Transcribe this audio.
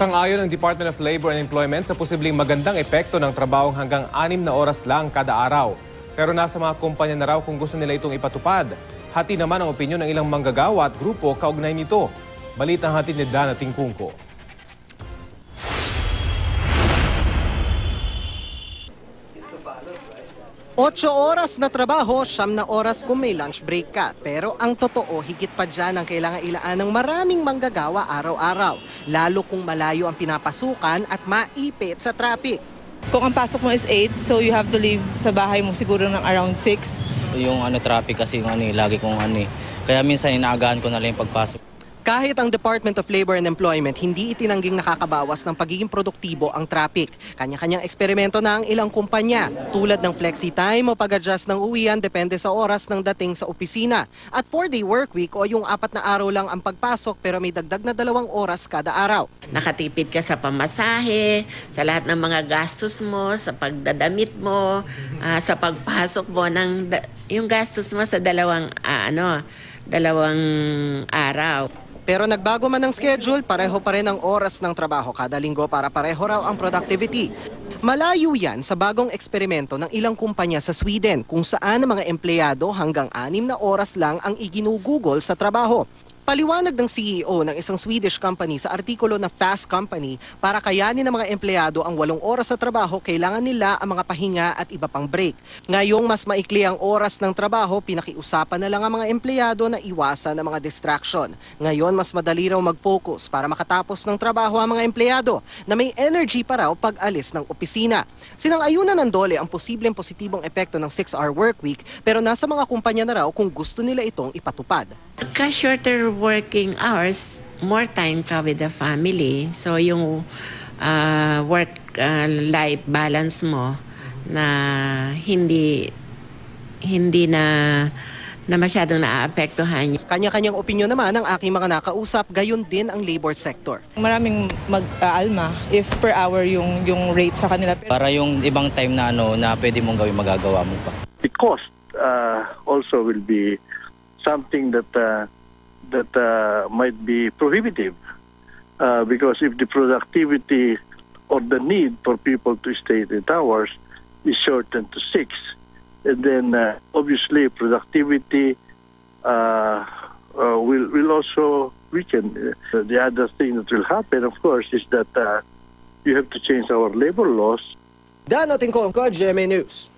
Sang-ayon ang Department of Labor and Employment sa posibleng magandang epekto ng trabahong hanggang 6 na oras lang kada araw. Pero nasa mga kumpanya na raw kung gusto nila itong ipatupad. Hati naman ang opinyon ng ilang manggagawa at grupo kaugnay nito. Balitang hatid ni Dana Tingkungko. 8 oras na trabaho, 9 na oras kung may lunch break ka. Pero ang totoo, higit pa dyan ang kailangan ilaan ng maraming manggagawa araw-araw. Lalo kung malayo ang pinapasukan at maipit sa traffic. Kung ang pasok mo is 8, so you have to leave sa bahay mo siguro ng around 6. Yung traffic kasi lagi kong Kaya minsan inaagahan ko na lang yung pagpasok. Kahit ang Department of Labor and Employment hindi itinangging nakakabawas ng pagiging produktibo ang traffic. Kanya-kanyang eksperimento na ang ilang kumpanya, tulad ng flexi time o pag-adjust ng uwian depende sa oras ng dating sa opisina. At 4-day work week o yung 4 na araw lang ang pagpasok pero may dagdag na 2 oras kada araw. Nakatipid ka sa pamasahe, sa lahat ng mga gastos mo, sa pagdadamit mo, sa pagpasok mo, yung gastos mo sa dalawang araw. Pero nagbago man ang schedule, pareho pa rin ang oras ng trabaho kada linggo para pareho raw ang productivity. Malayo yan sa bagong eksperimento ng ilang kumpanya sa Sweden kung saan ang mga empleyado hanggang 6 na oras lang ang iginugugol sa trabaho. Paliwanag ng CEO ng isang Swedish company sa artikulo na Fast Company, para kayanin ng mga empleyado ang 8 oras sa trabaho, kailangan nila ang mga pahinga at iba pang break. Ngayong mas maikli ang oras ng trabaho, pinakiusapan na lang ang mga empleyado na iwasan ang mga distraction. Ngayon, mas madali raw mag-focus para makatapos ng trabaho ang mga empleyado na may energy pa raw pag-alis ng opisina. Sinang-ayunan ng DOLE ang posibleng positibong epekto ng 6-hour workweek, pero nasa mga kumpanya na raw kung gusto nila itong ipatupad. Shorter working hours, more time ka with the family. So yung work-life balance mo na hindi na masyadong naaapektuhan. Kanya-kanyang opinyon naman ng aking mga nakausap, gayon din ang labor sector. Maraming mag-aalma if per hour yung rate sa kanila. Para yung ibang time na pwede mong gawin, magagawa mo pa. The cost also will be something that might be prohibitive because if the productivity or the need for people to stay 8 hours is shortened to 6, and then obviously productivity will also weaken. The other thing that will happen, of course, is that you have to change our labor laws. Dana Tingkungko, GMA News.